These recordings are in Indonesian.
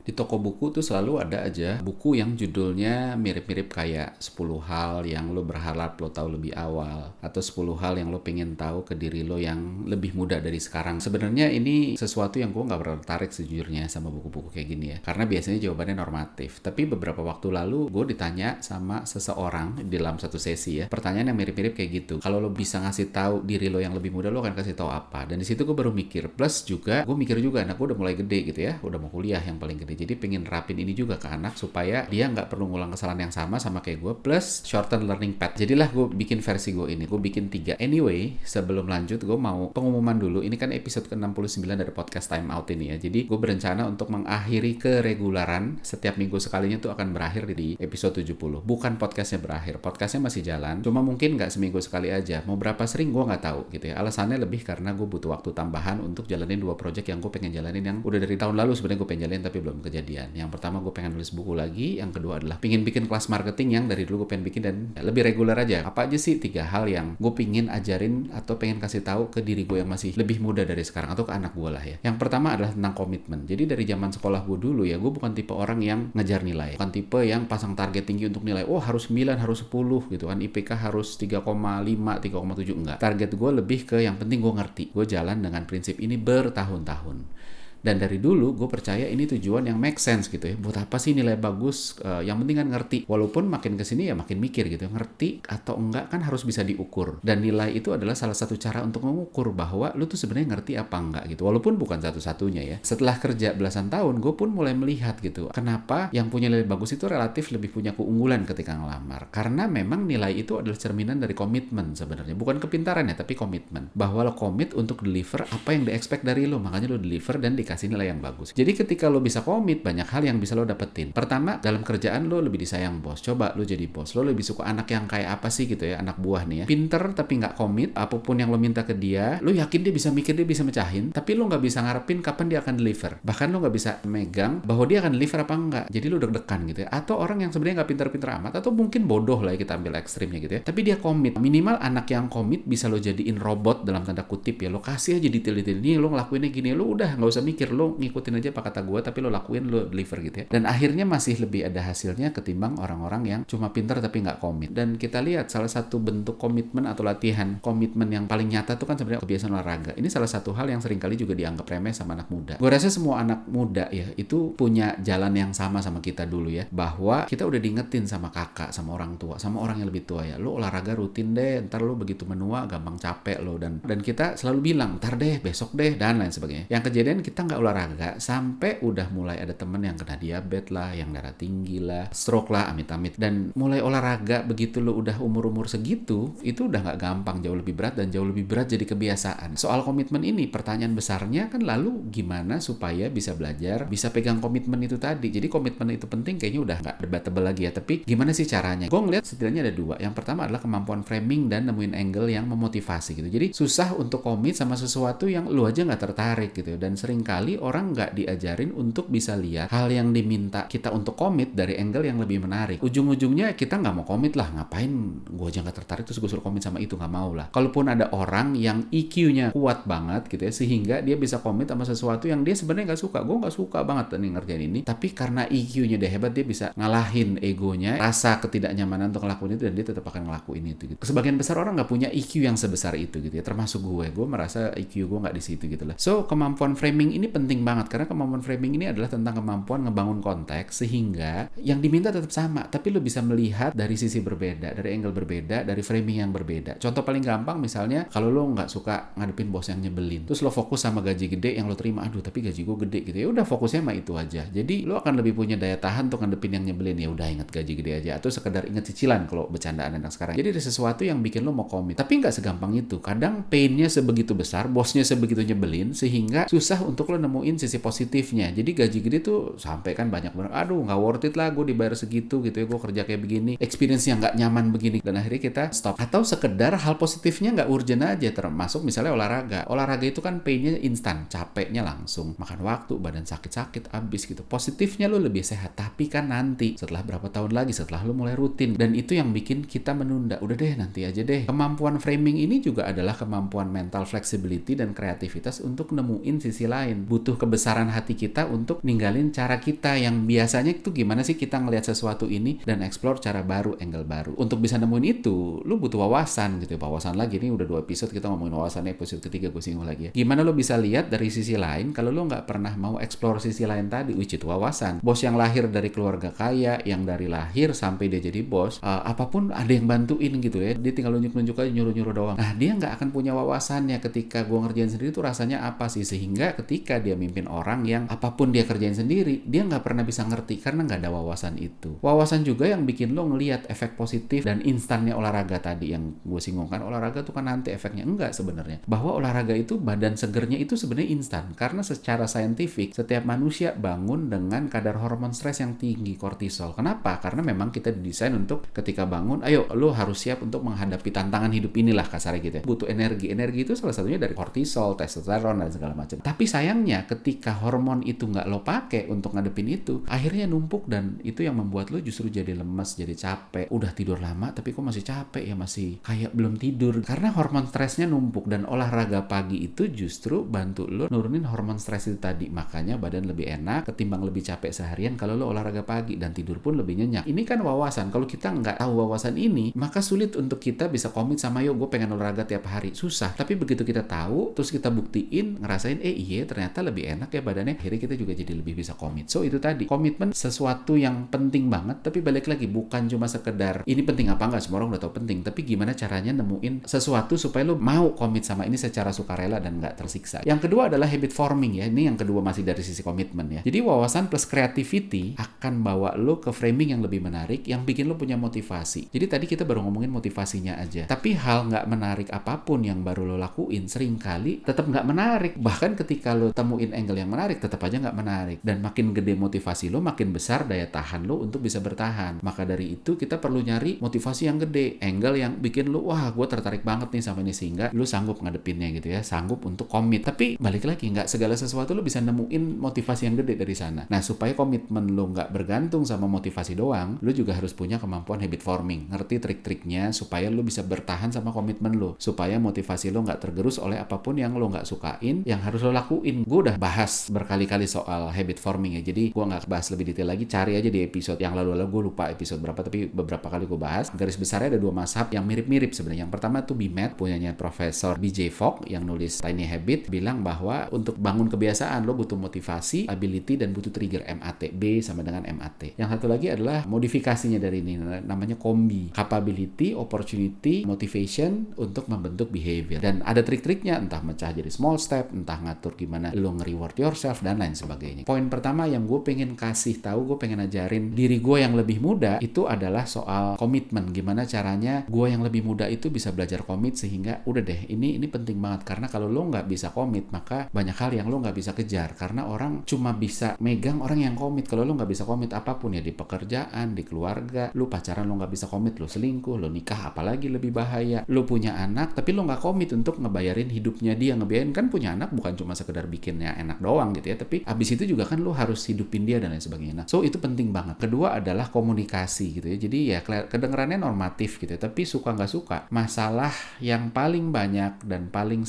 Di toko buku tuh selalu ada aja buku yang judulnya mirip-mirip kayak 10 hal yang lo berharap lo tahu lebih awal, atau 10 hal yang lo pengen tahu ke diri lo yang lebih muda dari sekarang. Sebenarnya ini sesuatu yang gue nggak pernah tertarik sejujurnya sama buku-buku kayak gini ya, karena biasanya jawabannya normatif. Tapi beberapa waktu lalu gue ditanya sama seseorang di dalam satu sesi ya, pertanyaan yang mirip-mirip kayak gitu. Kalau lo bisa ngasih tahu diri lo yang lebih muda, lo akan kasih tahu apa? Dan di situ gue baru mikir. Plus juga gue mikir juga, anak gue udah mulai gede gitu ya, udah mau kuliah yang paling gede. Jadi pengen rapin ini juga ke anak supaya dia nggak perlu ngulang kesalahan yang sama kayak gue, plus shorten learning path. Jadilah gue bikin versi gue ini, gue bikin 3. Anyway, sebelum lanjut gue mau pengumuman dulu. Ini kan episode ke-69 dari podcast Time Out ini ya. Jadi gue berencana untuk mengakhiri keregularan. Setiap minggu sekalinya tuh akan berakhir di episode 70. Bukan podcastnya berakhir, podcastnya masih jalan, cuma mungkin nggak seminggu sekali aja. Mau berapa sering gue nggak tahu gitu ya. Alasannya lebih karena gue butuh waktu tambahan untuk jalanin 2 project yang gue pengen jalanin, yang udah dari tahun lalu sebenarnya gue pengen jalanin tapi belum kejadian. Yang pertama gue pengen nulis buku lagi, yang kedua adalah pengen bikin kelas marketing yang dari dulu gue pengen bikin dan lebih reguler aja. Apa aja sih 3 hal yang gue pengen ajarin atau pengen kasih tahu ke diri gue yang masih lebih muda dari sekarang, atau ke anak gue lah ya. Yang pertama adalah tentang komitmen. Jadi dari zaman sekolah gue dulu ya, gue bukan tipe orang yang ngejar nilai, bukan tipe yang pasang target tinggi untuk nilai, oh harus 9, harus 10 gitu kan, IPK harus 3,5, 3,7, enggak. Target gue lebih ke yang penting gue ngerti. Gue jalan dengan prinsip ini bertahun-tahun. Dan dari dulu gue percaya ini tujuan yang make sense gitu ya. Buat apa sih nilai bagus? Yang penting kan ngerti. Walaupun makin kesini ya makin mikir gitu. Ngerti atau enggak kan harus bisa diukur. Dan nilai itu adalah salah satu cara untuk mengukur bahwa lu tuh sebenarnya ngerti apa enggak gitu. Walaupun bukan satu-satunya ya. Setelah kerja belasan tahun, gue pun mulai melihat gitu. Kenapa yang punya nilai bagus itu relatif lebih punya keunggulan ketika ngelamar. Karena memang nilai itu adalah cerminan dari komitmen sebenarnya. Bukan kepintaran ya, tapi komitmen. Bahwa lo komit untuk deliver apa yang di-expect dari lo. Makanya lo deliver dan dikasih nilai yang bagus. Jadi ketika lo bisa komit, banyak hal yang bisa lo dapetin. Pertama, dalam kerjaan lo lebih disayang bos. Coba lo jadi bos, lo lebih suka anak yang kayak apa sih gitu ya, anak buah nih ya. Pinter tapi nggak komit, apapun yang lo minta ke dia, lo yakin dia bisa mikir, dia bisa mecahin, tapi lo nggak bisa ngarepin kapan dia akan deliver. Bahkan lo nggak bisa megang bahwa dia akan deliver apa enggak. Jadi lo deg-degan gitu ya. Atau orang yang sebenarnya nggak pinter-pinter amat, atau mungkin bodoh lah ya, kita ambil ekstrimnya gitu ya. Tapi dia komit. Minimal anak yang komit bisa lo jadiin robot dalam tanda kutip ya. Lo kasih aja detail-detail, nih lo ngelakuinnya gini, lo udah nggak usah mikir, lo ngikutin aja apa kata gue, tapi lo lakuin, lo deliver gitu ya. Dan akhirnya masih lebih ada hasilnya ketimbang orang-orang yang cuma pintar tapi nggak komit. Dan kita lihat salah satu bentuk komitmen atau latihan komitmen yang paling nyata tuh kan sebenarnya kebiasaan olahraga. Ini salah satu hal yang seringkali juga dianggap remeh sama anak muda. Gue rasa semua anak muda ya itu punya jalan yang sama kita dulu ya, bahwa kita udah diingetin sama kakak, sama orang tua, sama orang yang lebih tua ya, lo olahraga rutin deh, ntar lo begitu menua gampang capek lo, dan kita selalu bilang ntar deh, besok deh, dan lain sebagainya. Yang kejadian kita nggak olahraga sampai udah mulai ada temen yang kena diabetes lah, yang darah tinggi lah, stroke lah, amit-amit. Dan mulai olahraga begitu lo udah umur-umur segitu, itu udah nggak gampang, jauh lebih berat, dan jauh lebih berat jadi kebiasaan. Soal komitmen ini, pertanyaan besarnya kan lalu gimana supaya bisa belajar, bisa pegang komitmen itu tadi. Jadi komitmen itu penting, kayaknya udah nggak debatable lagi ya. Tapi gimana sih caranya? Gue ngeliat setidaknya ada 2. Yang pertama adalah kemampuan framing dan nemuin angle yang memotivasi gitu. Jadi susah untuk komit sama sesuatu yang lu aja nggak tertarik gitu. Dan seringkali orang nggak diajarin untuk bisa lihat hal yang diminta kita untuk komit dari angle yang lebih menarik. Ujung-ujungnya kita nggak mau komit lah. Ngapain gue aja nggak tertarik terus gue suruh komit sama itu, nggak mau lah. Kalaupun ada orang yang EQ-nya kuat banget gitu ya, sehingga dia bisa komit sama sesuatu yang dia sebenarnya nggak suka. Gue nggak suka banget nih ngerjain ini, tapi karena EQ-nya dia hebat, dia bisa ngalahin egonya, rasa ketidaknyamanan untuk ngelakuin itu, dan dia tetap akan ngelakuin itu gitu. Sebagian besar orang nggak punya EQ yang sebesar itu gitu ya, termasuk gue merasa EQ gue nggak di situ gitu lah. So kemampuan framing ini penting banget, karena kemampuan framing ini adalah tentang kemampuan ngebangun konteks sehingga yang diminta tetap sama, tapi lo bisa melihat dari sisi berbeda, dari angle berbeda, dari framing yang berbeda. Contoh paling gampang misalnya, kalau lo nggak suka ngadepin bos yang nyebelin, terus lo fokus sama gaji gede yang lo terima, aduh tapi gaji gue gede gitu ya, udah fokusnya sama itu aja. Jadi lo akan lebih punya daya tahan untuk ngadepin yang nyebelin, ya udah ingat gaji gede aja, atau sekedar ingat cicilan kalau bercandaan anak sekarang. Jadi ada sesuatu yang bikin lo mau komit, tapi nggak segampang itu. Kadang painnya sebegitu besar, bosnya sebegitu nyebelin, sehingga susah untuk lo nemuin sisi positifnya. Jadi gaji gede tuh sampai kan banyak banget, aduh nggak worth it lah gue dibayar segitu gitu ya, gue kerja kayak begini, experience yang nggak nyaman begini, dan akhirnya kita stop. Atau sekedar hal positifnya nggak urgent aja, termasuk misalnya olahraga itu kan painnya instan, capeknya langsung, makan waktu, badan sakit-sakit abis gitu. Positifnya lo lebih sehat, tapi kan nanti setelah berapa tahun lagi, setelah lo mulai rutin, dan itu yang bikin kita menunda, udah deh nanti aja deh. Kemampuan framing ini juga adalah kemampuan mental flexibility dan kreativitas untuk nemuin sisi lain. butuh kebesaran hati kita untuk ninggalin cara kita yang biasanya itu gimana sih kita ngelihat sesuatu ini dan explore cara baru, angle baru. Untuk bisa nemuin itu, lu butuh wawasan gitu. Wawasan lagi, ini udah 2 episode kita ngomongin wawasan, episode ketiga gue singgung lagi ya. Gimana lu bisa lihat dari sisi lain kalau lu nggak pernah mau explore sisi lain tadi, which itu wawasan. Bos yang lahir dari keluarga kaya, yang dari lahir sampai dia jadi bos, apapun ada yang bantuin gitu ya. Dia tinggal nunjuk-nunjuk aja, nyuruh-nyuruh doang. Nah, dia nggak akan punya wawasannya ketika gue ngerjain sendiri tuh rasanya apa sih, sehingga ketika dia mimpin orang yang apapun dia kerjain sendiri, dia nggak pernah bisa ngerti karena nggak ada wawasan itu. Wawasan juga yang bikin lo ngelihat efek positif dan instannya olahraga tadi yang gue singgung kan, olahraga tuh kan nanti efeknya. Enggak sebenarnya, bahwa olahraga itu badan segernya itu sebenarnya instan karena secara saintifik setiap manusia bangun dengan kadar hormon stres yang tinggi, kortisol. Kenapa? Karena memang kita didesain untuk ketika bangun, ayo lo harus siap untuk menghadapi tantangan hidup inilah kasarnya gitu ya. Butuh energi itu salah satunya dari kortisol, testosteron dan segala macam. Tapi sayangnya ketika hormon itu nggak lo pakai untuk ngadepin itu, akhirnya numpuk dan itu yang membuat lo justru jadi lemes, jadi capek. Udah tidur lama tapi kok masih capek ya, masih kayak belum tidur karena hormon stresnya numpuk. Dan olahraga pagi itu justru bantu lo nurunin hormon stres itu tadi. Makanya badan lebih enak ketimbang lebih capek seharian kalau lo olahraga pagi, dan tidur pun lebih nyenyak. Ini kan wawasan. Kalau kita nggak tahu wawasan ini, maka sulit untuk kita bisa komit sama yuk gue pengen olahraga tiap hari. Susah. Tapi begitu kita tahu, terus kita buktiin, ngerasain iya ternyata lebih enak ya badannya, akhirnya kita juga jadi lebih bisa komit. So itu tadi, komitmen sesuatu yang penting banget. Tapi balik lagi, bukan cuma sekedar ini penting apa enggak, semua orang udah tahu penting, tapi gimana caranya nemuin sesuatu supaya lo mau komit sama ini secara sukarela dan nggak tersiksa. Yang kedua adalah habit forming ya. Ini yang kedua masih dari sisi komitmen ya. Jadi wawasan plus creativity akan bawa lo ke framing yang lebih menarik, yang bikin lo punya motivasi. Jadi tadi kita baru ngomongin motivasinya aja, tapi hal nggak menarik apapun yang baru lo lakuin seringkali tetap nggak menarik. Bahkan ketika lo temuin angle yang menarik, tetap aja nggak menarik. Dan makin gede motivasi lo, makin besar daya tahan lo untuk bisa bertahan. Maka dari itu kita perlu nyari motivasi yang gede, angle yang bikin lo, wah gue tertarik banget nih sama ini, sehingga lo sanggup ngadepinnya gitu ya, sanggup untuk komit. Tapi balik lagi, nggak segala sesuatu lo bisa nemuin motivasi yang gede dari sana. Nah, supaya komitmen lo nggak bergantung sama motivasi doang, lo juga harus punya kemampuan habit forming, ngerti trik-triknya supaya lo bisa bertahan sama komitmen lo, supaya motivasi lo nggak tergerus oleh apapun yang lo nggak sukain, yang harus lo lakuin. Gue udah bahas berkali-kali soal habit forming ya, jadi gue nggak bahas lebih detail lagi, cari aja di episode yang lalu-lalu, gue lupa episode berapa, tapi beberapa kali gue bahas. Garis besarnya ada 2 mazhab yang mirip-mirip sebenarnya. Yang pertama tuh BMAT, punyanya Profesor BJ Fogg yang nulis Tiny Habit, bilang bahwa untuk bangun kebiasaan lo butuh motivasi, ability, dan butuh trigger, MAT. B sama dengan MAT. Yang satu lagi adalah modifikasinya dari ini, namanya kombi, capability, opportunity, motivation untuk membentuk behavior. Dan ada trik-triknya, entah mecah jadi small step, entah ngatur gimana lo nge-reward yourself, dan lain sebagainya. Poin pertama yang gue pengen kasih tahu, gue pengen ajarin diri gue yang lebih muda, itu adalah soal komitmen. Gimana caranya gue yang lebih muda itu bisa belajar komit, sehingga udah deh, ini penting banget. Karena kalau lo nggak bisa komit, maka banyak hal yang lo nggak bisa kejar. Karena orang cuma bisa megang orang yang komit. Kalau lo nggak bisa komit apapun ya, di pekerjaan, di keluarga, lo pacaran lo nggak bisa komit, lo selingkuh, lo nikah apalagi lebih bahaya. Lo punya anak tapi lo nggak komit untuk ngebayarin hidupnya dia. Ngebayarin kan, punya anak bukan cuma sekedar bikinnya enak doang gitu ya, tapi abis itu juga kan lo harus hidupin dia dan lain sebagainya. Nah, so itu penting banget. Kedua adalah komunikasi gitu ya. Jadi ya kedengarannya normatif gitu ya, tapi suka nggak suka, masalah yang paling banyak dan paling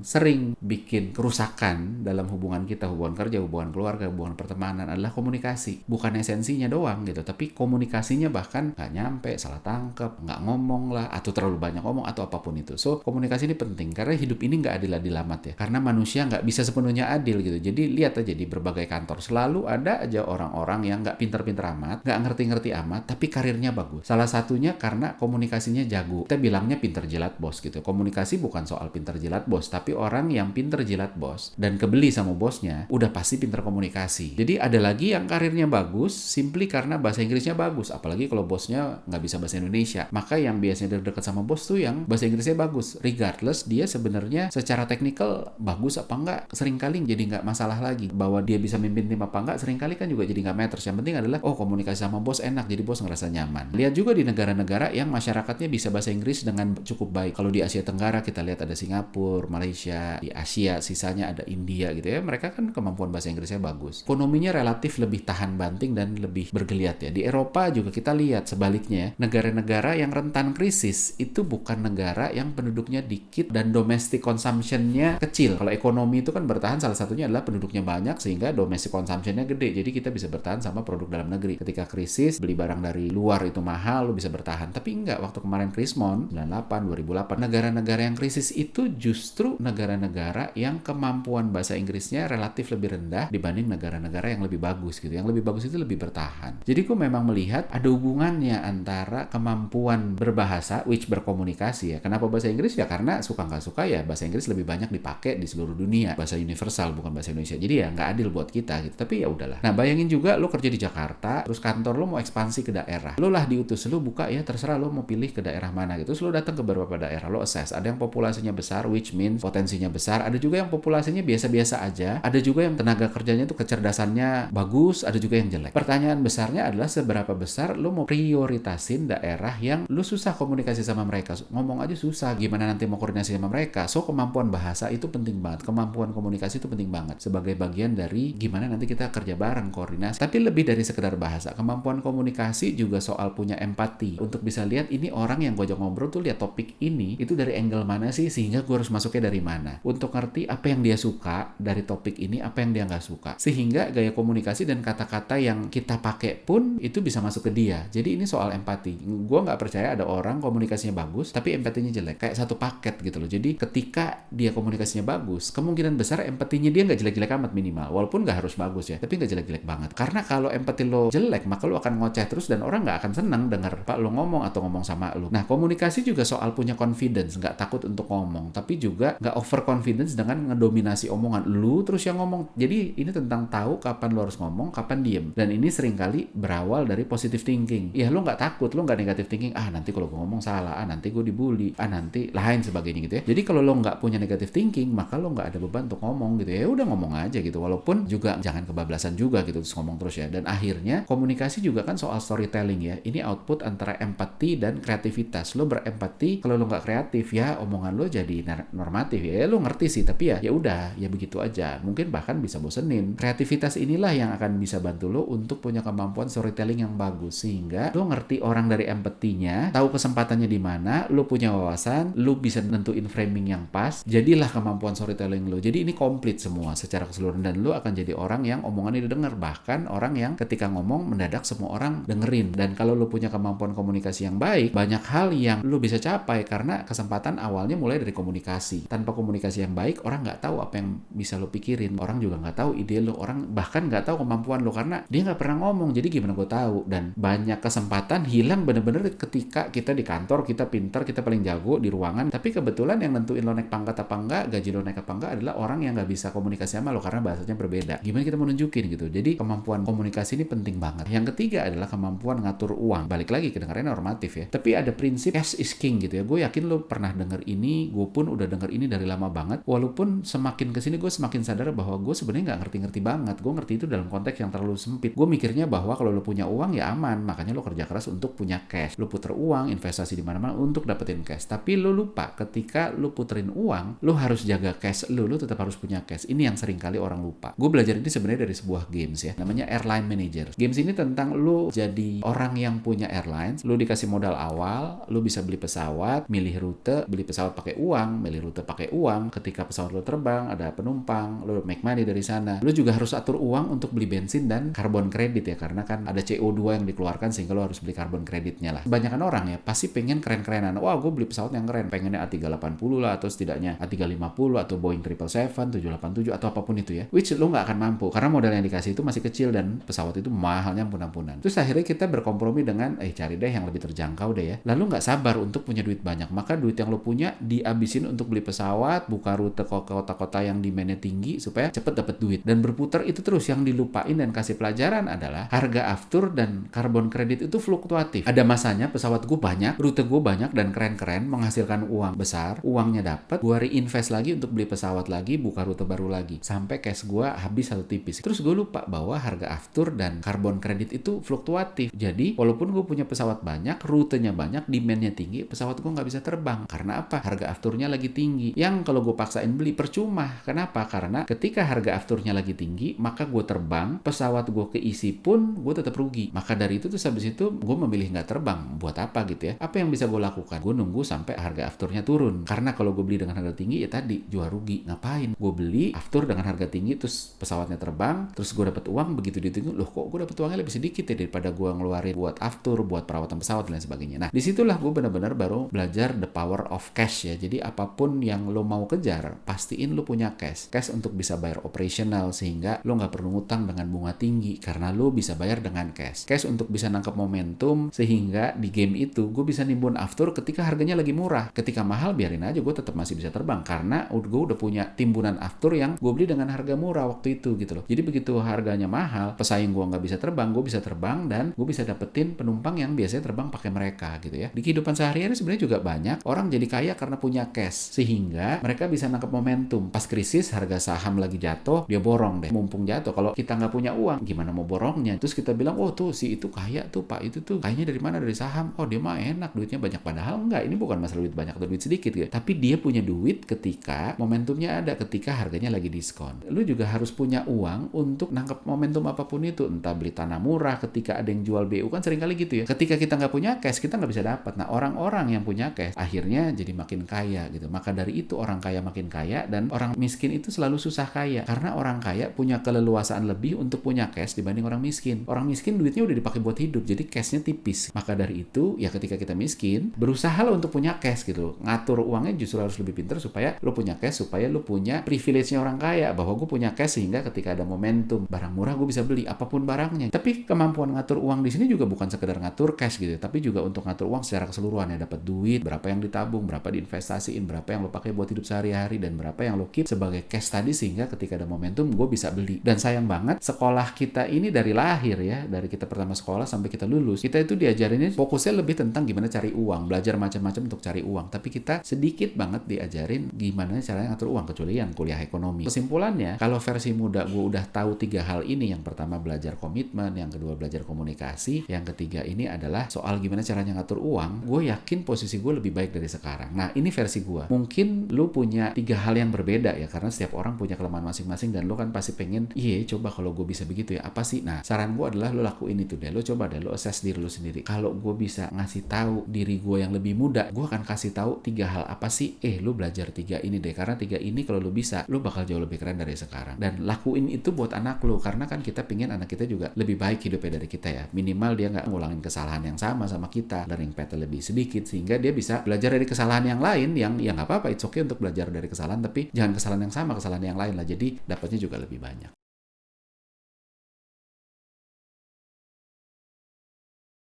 sering bikin kerusakan dalam hubungan kita, hubungan kerja, hubungan keluarga, hubungan pertemanan, adalah komunikasi. Bukan esensinya doang gitu, tapi komunikasinya bahkan nggak nyampe, salah tangkep, nggak ngomong lah, atau terlalu banyak ngomong, atau apapun itu. So komunikasi ini penting karena hidup ini nggak adil-adil amat ya, karena manusia nggak bisa sepenuhnya adil gitu. Jadi lihat aja di berbagai kantor selalu ada aja orang-orang yang nggak pinter-pinter amat, nggak ngerti-ngerti amat, tapi karirnya bagus. Salah satunya karena komunikasinya jago. Kita bilangnya pinter jilat bos gitu. Komunikasi bukan soal pinter jilat bos, tapi orang yang pinter jilat bos dan kebeli sama bosnya udah pasti pinter komunikasi. Jadi ada lagi yang karirnya bagus simply karena bahasa Inggrisnya bagus, apalagi kalau bosnya nggak bisa bahasa Indonesia. Maka yang biasanya dekat sama bos tuh yang bahasa Inggrisnya bagus, regardless dia sebenarnya secara teknikal bagus apa enggak, seringkali jadi nggak masalah lagi. Bahwa dia bisa mimpin tim apa enggak, seringkali kan juga jadi nggak matters. Yang penting adalah komunikasi sama bos enak, jadi bos ngerasa nyaman. Lihat juga di negara-negara yang masyarakatnya bisa bahasa Inggris dengan cukup baik. Kalau di Asia Tenggara kita lihat ada Singapura, Malaysia, di Asia sisanya ada India gitu ya. Mereka kan kemampuan bahasa Inggrisnya bagus. Ekonominya relatif lebih tahan banting dan lebih bergeliat ya. Di Eropa juga kita lihat sebaliknya ya. Negara-negara yang rentan krisis itu bukan negara yang penduduknya dikit dan domestic consumption-nya kecil. Kalau ekonomi itu kan bertahan salah satunya adalah penduduknya banyak sehingga domestic consumption-nya gede. Jadi kita bisa bertahan sama produk dalam negeri. Ketika krisis, beli barang dari luar itu mahal, lu bisa bertahan. Tapi enggak, waktu kemarin Krismon 98, 2008, negara-negara yang krisis itu justru negara-negara yang kemampuan bahasa Inggrisnya relatif lebih rendah dibanding negara-negara yang lebih bagus gitu. Yang lebih bagus itu lebih bertahan. Jadi gue memang melihat ada hubungannya antara kemampuan berbahasa, which berkomunikasi ya. Kenapa bahasa Inggris? Ya karena suka nggak suka ya bahasa Inggris lebih banyak dipakai di seluruh dunia. Bahasa universal bukan bahasa Indonesia. Jadi ya nggak adil buat kita gitu. Tapi ya udahlah. Nah bayangin juga lo kerja di Jakarta, terus kantor lo mau ekspansi ke daerah. Lo lah diutus, lo buka ya terserah lo mau pilih ke daerah mana gitu. Terus lo datang ke beberapa daerah, lo assess. Ada yang populasinya besar, which means potensinya besar. Ada juga yang populasinya biasa-biasa aja. Ada juga yang tenaga kerjanya itu kecerdasannya bagus. Ada juga yang jelek. Pertanyaan besarnya adalah seberapa besar lo mau prioritasin daerah yang lo susah komunikasi sama mereka. Ngomong aja susah. Gimana nanti mau koordinasi sama mereka? So kemampuan bahasa itu penting banget. Kemampuan komunikasi itu penting banget. Sebagai bagian dari gimana nanti kita kerja bareng, koordinasi. Tapi lebih dari sekedar bahasa. Kemampuan komunikasi juga soal punya empati. Untuk bisa lihat ini orang yang gue ajak ngobrol tuh lihat topik ini itu dari angle mana sih sehingga gue harus masuknya dari mana. Untuk ngerti apa yang dia suka dari topik ini, apa yang dia nggak suka. Sehingga gaya komunikasi dan kata-kata yang kita pakai pun itu bisa masuk ke dia. Jadi ini soal empati. Gue nggak percaya ada orang komunikasinya bagus tapi empatinya jelek. Kayak satu paket gitu loh. Jadi ketika dia komunikasinya bagus, kemungkinan besar empatinya dia nggak jelek-jelek amat minimal. Walaupun nggak harus bagus ya, tapi nggak jelek-jelek banget. Karena kalau empati lo jelek, maka lo akan ngoceh terus dan orang nggak akan senang dengar Pak lo ngomong atau ngomong sama lo. Nah komunikasi juga soal punya confidence, nggak takut untuk ngomong, tapi juga nggak over confidence dengan ngedominasi omongan lu terus yang ngomong. Jadi ini tentang tahu kapan lo harus ngomong, kapan diem. Dan ini seringkali berawal dari positive thinking. Ya lo nggak takut, lo nggak negative thinking. Nanti kalau gue ngomong salah, nanti gue dibully, nanti lain sebagainya gitu ya. Jadi kalau lo nggak punya negative thinking, maka lo nggak ada beban untuk ngomong gitu ya. Udah ngomong aja gitu. Walaupun juga jangan kebablasan juga gitu terus ngomong terus ya. Dan akhirnya komunikasi juga kan soal storytelling ya. Ini output antara empati dan kreativitas. Lo berempati, kalau lo nggak kreatif ya omongan lo jadi normatif ya. Lo ngerti sih, tapi ya udah ya begitu aja. Mungkin bahkan bisa bosenin. Kreativitas inilah yang akan bisa bantu lo untuk punya kemampuan storytelling yang bagus sehingga lo ngerti orang dari empatinya, tahu kesempatannya di mana, lo punya wawasan, lo bisa nentuin framing yang pas. Jadilah kemampuan storytelling lo. Jadi ini komplit semua secara keseluruhan dan lo akan jadi orang yang omongannya didengar, bahkan orang yang ketika ngomong mendadak semua orang dengerin. Dan kalau lo punya kemampuan komunikasi yang baik, banyak hal yang lo bisa capai karena kesempatan awalnya mulai dari komunikasi. Tanpa komunikasi yang baik, orang nggak tahu apa yang bisa lo pikirin, orang juga nggak tahu ide lo, orang bahkan nggak tahu kemampuan lo karena dia nggak pernah ngomong. Jadi gimana gue tahu? Dan banyak kesempatan hilang bener-bener ketika kita di kantor, kita pintar, kita paling jago di ruangan, tapi kebetulan yang nentuin lo naik pangkat apa enggak, gaji lo naik apa enggak adalah orang yang nggak bisa komunikasi sama lo karena bahasanya berbeda. Gimana kita mau nunjukin gitu? Jadi kemampuan komunikasi ini penting banget. Yang ketiga adalah kemampuan ngatur uang. Balik lagi kedengarannya normatif ya, tapi ada prinsip cash is king gitu ya. Gue yakin lo pernah denger ini, gue pun udah denger ini dari lama banget. Walaupun semakin kesini gue semakin sadar bahwa gue sebenarnya nggak ngerti-ngerti banget. Gue ngerti itu dalam konteks yang terlalu sempit. Gue mikirnya bahwa kalau lo punya uang ya aman, makanya lo kerja keras untuk punya cash. Lo puter uang, investasi di mana-mana untuk dapetin cash. Tapi lo lupa ketika lo puterin uang, lo harus jaga cash lo tetap harus punya cash. Ini yang sering kali orang lupa. Gue belajar ini sebenarnya dari sebuah games ya, namanya Airline Manager. Games ini tentang lo jadi orang yang punya airlines, lo dikasih modal awal, lo bisa beli pesawat, milih rute, beli pesawat pakai uang, milih rute pakai uang. Ketika pesawat lo terbang, ada penumpang, lo make money dari sana. Lo juga harus atur uang untuk beli bensin dan karbon kredit ya, karena kan ada CO2 yang dikeluarkan sehingga lo harus beli karbon kreditnya lah. Kebanyakan orang ya pasti pengen keren-kerenan. Wah, gue beli pesawat yang keren, pengennya A380 lah, atau setidaknya A350 atau Boeing 777, 787 atau apapun itu ya. Which lo nggak akan mampu karena modal yang dikasih itu masih kecil dan pesawat itu mahalnya ampun-ampunan. Terus akhirnya kita berkompromi dengan cari deh yang lebih terjangkau deh ya. Lalu nggak sabar untuk punya duit banyak, maka duit yang lo punya dihabisin untuk beli pesawat, buka rute ke kota-kota yang demand-nya tinggi supaya cepet dapet duit. Dan berputar itu terus. Yang dilupain dan kasih pelajaran adalah harga aftur dan karbon kredit itu fluktuatif. Ada masanya pesawat gue banyak, rute gue banyak dan keren-keren, menghasilkan uang besar, uangnya dapet, gue reinvest lagi untuk beli pesawat lagi, buka rute baru lagi, sampai cash gue habis satu tipis. Terus gue lupa bahwa harga aftur dan karbon kredit itu fluktuatif. Jadi walaupun gue punya pesawat banyak, rutenya banyak, demand-nya tinggi, pesawat gue nggak bisa terbang. Karena apa? Harga afturnya lagi tinggi. Yang kalau gue paksain beli percuma. Kenapa? Karena ketika harga afturnya lagi tinggi, maka gue terbang, pesawat gue keisi pun gue tetap rugi. Maka dari itu terus habis itu gue memilih nggak terbang. Buat apa gitu ya? Apa yang bisa gue lakukan? Gue nunggu sampai harga afturnya turun. Karena kalau gue beli dengan harga tinggi ya tadi jual rugi. Ngapain? Gue beli aftur dengan harga tinggi, terus pesawatnya terbang, terus gue dapat uang, begitu dihitung, loh kok gue dapat uangnya lebih sedikit ya daripada gue ngeluarin buat aftur, buat perawatan pesawat dan lain sebagainya. Nah, disitulah gue benar-benar baru belajar the power of cash ya. Jadi apapun yang lo mau kejar, pastiin lo punya cash. Cash untuk bisa bayar operasional, sehingga lo nggak perlu ngutang dengan bunga tinggi karena lo bisa bayar dengan cash. Cash untuk bisa nangkep momentum, sehingga di game itu gue bisa nimbun aftur ketika harganya lagi murah. Ketika mahal biarin aja, gue tetap masih bisa terbang karena gue udah punya timbunan aftur yang gue beli dengan harga murah waktu itu gitu loh. Jadi begitu harganya mahal, pesaing gue nggak bisa terbang, gue bisa terbang dan gue bisa dapetin penumpang yang biasanya terbang pakai mereka gitu ya. Di kehidupan sehari-hari sebenarnya juga banyak orang jadi kaya karena punya cash, sehingga mereka bisa nangkep momentum. Pas krisis harga saham lagi jatuh, dia borong deh. Mumpung jatuh, kalau kita nggak punya uang, gimana mau borongnya? Terus kita bilang, oh tuh si itu kaya tuh pak, itu tuh kayaknya dari mana? Dari saham. Oh dia mah enak, duitnya banyak. Padahal enggak, ini bukan masalah duit banyak atau duit sedikit gitu. Tapi dia punya duit ketika momentumnya ada, ketika harganya lagi diskon. Lu juga harus punya uang untuk nangkep momentum apapun itu. Entah beli tanah murah ketika ada yang jual BU, kan sering kali gitu ya. Ketika kita nggak punya cash, kita nggak bisa dapat. Nah, orang-orang yang punya cash akhirnya jadi makin kaya gitu. Maka dari itu orang kaya makin kaya, dan orang miskin itu selalu susah kaya. Karena orang kaya punya keleluasaan lebih untuk punya cash dibanding orang miskin. Orang miskin duitnya udah dipakai buat hidup, jadi cashnya tipis. Maka dari itu, ya ketika kita miskin, berusaha lo untuk punya cash gitu. Ngatur uangnya justru harus lebih pintar supaya lo punya cash, supaya lo punya privilege-nya orang kaya, bahwa gue punya cash sehingga ketika ada momentum barang murah gue bisa beli apapun barangnya. Tapi kemampuan ngatur uang di sini juga bukan sekedar ngatur cash gitu, tapi juga untuk ngatur uang secara keseluruhan ya. Dapat duit, berapa yang ditabung, berapa diinvestasiin, berapa yang lo pakai buat hidup sehari-hari, dan berapa yang lo keep sebagai cash tadi, sehingga ketika ada momentum gue bisa beli. Dan sayang banget sekolah kita ini dari lahir ya, dari kita pertama sekolah sampai kita lulus, kita itu diajarinnya fokusnya lebih tentang gimana cari uang, belajar macam-macam untuk cari uang. Tapi kita sedikit banget diajarin gimana caranya ngatur uang, kecuali yang kuliah ekonomi. Kesimpulannya, kalau versi muda gue udah tahu 3 hal ini. Yang pertama belajar komitmen, yang kedua belajar komunikasi, yang ketiga ini adalah soal gimana caranya ngatur uang. Gue yakin posisi gue lebih baik dari sekarang. Nah, ini versi gue. Mungkin lu punya 3 hal yang berbeda ya, karena setiap orang punya kelemahan masing-masing, dan lu kan pasti pengen, iya coba kalau gue bisa begitu ya, apa sih? Nah, saran gue adalah lu lakuin itu deh. Lu coba deh, lu assess diri lu sendiri. Kalau gue bisa ngasih tahu diri gue yang lebih muda, gue akan kasih tahu 3 hal apa sih? Lu belajar 3 ini deh, karena 3 ini kalau lu bisa, lu bakal jauh lebih keren dari sekarang. Dan lakuin itu buat anak lu, karena kan kita pingin anak kita juga lebih baik hidupnya dari kita ya. Minimal dia nggak ngulangin kesalahan yang sama kita, learning path lebih sedikit, sehingga dia bisa belajar dari kesalahan yang lain, yang ya nggak apa-apa, it's okay untuk belajar dari kesalahan, tapi jangan kesalahan yang sama, kesalahan yang lain lah. Jadi dapatnya juga lebih banyak.